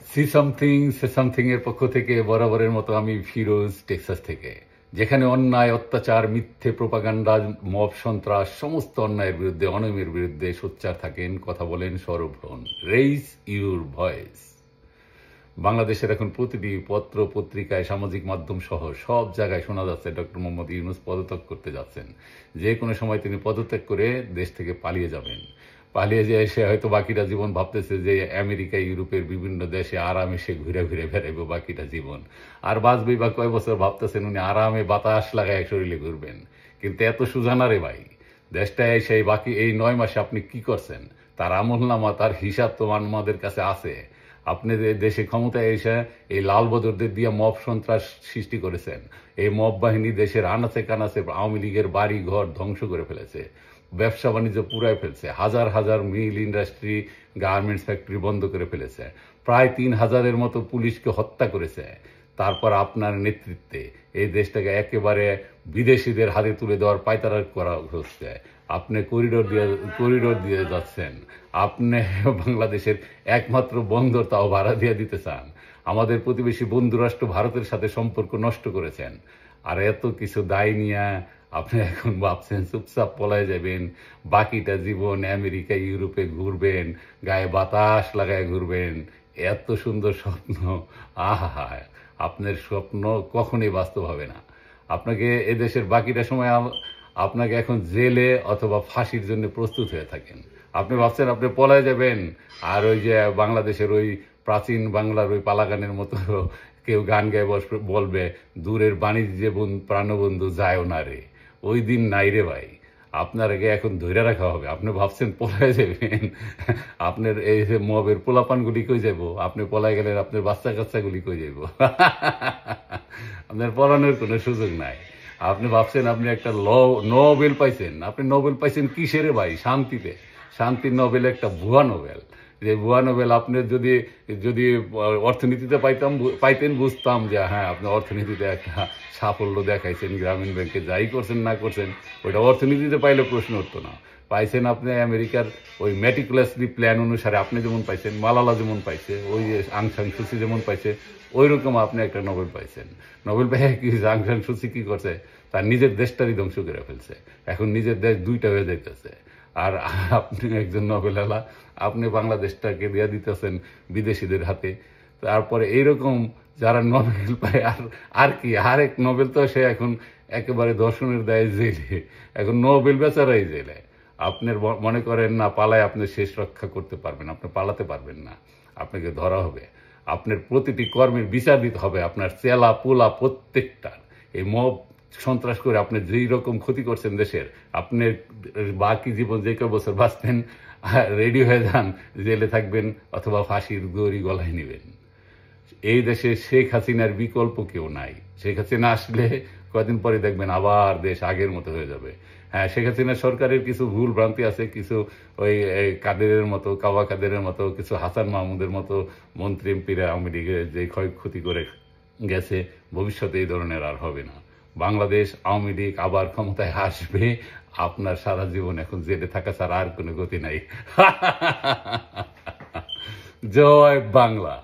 See something say something এর পক্ষ থেকে বরাবরের মতো আমি ফিরোজ, টেক্সাস থেকে, যেখানে অন্যায়, অত্যাচার, মিথ্যে প্রোপাগান্ডা, মব সন্ত্রাস, সমস্ত অন্যায়ের বিরুদ্ধে, অনিয়মের বিরুদ্ধে সোচ্চার থাকেন, কথা বলেন, সরব হন। Raise your voice. বাংলাদেশের এখন প্রতিটি পত্র পত্রিকায়, সামাজিক মাধ্যম সহ সব জায়গায় শোনা যাচ্ছে ডক্টর মোহাম্মদ ইউনূস পদত্যাগ করতে যাচ্ছেন। যে কোনো সময় তিনি পদত্যাগ করে দেশ থেকে পালিয়ে যাবেন। পালিয়ে যেয়ে সে হয়তো বাকিটা জীবন ভাবতেছে যে আমেরিকা, ইউরোপের বিভিন্ন দেশে আরামে সে ঘুরে ঘুরে বেড়াইবো বাকিটা জীবন। আর বাঁচবেই বা কয় বছর ভাবতেছেন উনি আরামে বাতাস লাগায় শরীরে ঘুরবেন। কিন্তু এত সুজানা রে ভাই, দেশটায় সেই বাকি এই 9 মাসে আপনি কি করছেন তার আমলনামা, তার হিসাব তো আমাদের কাছে আছে। আপনি দেশে ক্ষমতায় এসে এই লাল বদরদের দিয়ে মব সন্ত্রাস সৃষ্টি করেছেন। এই মব বাহিনী দেশের আনাচে কানাচে আওয়ামী লীগের বাড়ি ঘর ধ্বংস করে ফেলেছে, ব্যবসা বাণিজ্য পুরাই ফেলছে, হাজার হাজার মিল ইন্ডাস্ট্রি, গার্মেন্টস ফ্যাক্টরি বন্ধ করে ফেলেছে, প্রায় 3000-এর মতো পুলিশকে হত্যা করেছে। তারপর আপনার নেতৃত্বে এই দেশটাকে একেবারে বিদেশিদের হাতে তুলে দেওয়ার পায়তারা করা হচ্ছে। আপনি করিডোর দিয়ে যাচ্ছেন। আপনি বাংলাদেশের একমাত্র বন্দর তাও ভাড়া দিয়ে দিতে চান। আমাদের প্রতিবেশী বন্ধুরাষ্ট্র ভারতের সাথে সম্পর্ক নষ্ট করেছেন। আর এত কিছু দায় নিয়ে আপনি এখন ভাবছেন চুপচাপ পলায় যাবেন, বাকিটা জীবন আমেরিকা, ইউরোপে ঘুরবেন, গায়ে বাতাস লাগায় ঘুরবেন। এত সুন্দর স্বপ্ন, আহা! আপনার স্বপ্ন কখনোই বাস্তব হবে না। আপনাকে এদেশের বাকিটা সময় আপনাকে এখন জেলে অথবা ফাঁসির জন্য প্রস্তুত হয়ে থাকেন। আপনি ভাবছেন আপনি পলায় যাবেন, আর ওই যে বাংলাদেশের ওই প্রাচীন বাংলার ওই পালাগানের মতো কেউ গান গায়ে বলবে, দূরের বাণিজ্য প্রাণবন্ধু যায়ও না রে। ওই দিন নাই রে ভাই। আপনার আগে এখন ধৈর্য রাখা হবে। আপনি ভাবছেন পলায় যাবেন, আপনার এই যে মবের পোলাপানগুলি কই যাব, আপনি পলায় গেলেন আপনার বাচ্চা কাচ্চাগুলি কই যাব। আপনার পলানোর কোনো সুযোগ নাই। আপনি ভাবছেন আপনি একটা নোবেল পাইছেন। আপনি নোবেল পাইছেন কিসের ভাই? শান্তিতে। শান্তির নোবেল একটা ভুয়া নোবেল। যে ভুয়া নোবেল আপনি যদি যদি অর্থনীতিতে পাইতেন বুঝতাম যে হ্যাঁ আপনি অর্থনীতিতে একটা সাফল্য দেখাইছেন, গ্রামীণ ব্যাংকে যাই করছেন না করছেন ওইটা অর্থনীতিতে পাইলে প্রশ্ন উঠতো না। পাইছেন আপনি আমেরিকার ওই মেটিকুলাসলি প্ল্যান অনুসারে, আপনি যেমন পাইছেন, মালালা যেমন পাইছে, ওই যে আং সান সুচি যেমন পাইছে, ওই রকম আপনি একটা নোবেল পাইছেন। নোবেল পাইয়া কি আং সান সুচি কি করছে? তার নিজের দেশটারই ধ্বংস করে ফেলছে। এখন নিজের দেশ দুইটা হয়ে যাইতেছে। আর আপনি একজন নোবেলওয়ালা, আপনি বাংলাদেশটাকে দিয়ে দিতেছেন বিদেশিদের হাতে। তারপরে এইরকম যারা নোবেল পায়, আর কি আরেক নোবেল তো সে এখন একেবারে দর্শনের দায়ে জেলে, এখন নোবেল বেচারাই জেলে। আপনার মনে করেন না পালায় আপনি শেষ রক্ষা করতে পারবেন? আপনি পালাতে পারবেন না, আপনাকে ধরা হবে। আপনার প্রতিটি কর্মের বিচার দিতে হবে, আপনার চেলা পোলা প্রত্যেকটার। এই মব সন্ত্রাস করে আপনি যেই রকম ক্ষতি করছেন দেশের, আপনি বাকি জীবন যে কেউ বছর বাঁচতেন, রেডি হয়ে যান, জেলে থাকবেন অথবা ফাঁসির দড়ি গলায় নেবেন। এই দেশে শেখ হাসিনার বিকল্প কেউ নাই। শেখ হাসিনা আসলে কয়েকদিন পরে দেখবেন আবার দেশ আগের মতো হয়ে যাবে। হ্যাঁ, শেখ হাসিনা সরকারের কিছু ভুল ভ্রান্তি আছে, কিছু ওই কাদেরের মতো, কাওয়া কাদেরের মতো, কিছু হাসান মাহমুদের মতো মন্ত্রী এমপিরা আওয়ামী লীগের যে ক্ষয়ক্ষতি করে গেছে, ভবিষ্যতে এই ধরনের আর হবে না। বাংলাদেশ আওয়ামী লীগ আবার ক্ষমতায় আসবে। আপনার সারা জীবন এখন জেলে থাকা ছাড়া আর কোনো গতি নাই। জয় বাংলা।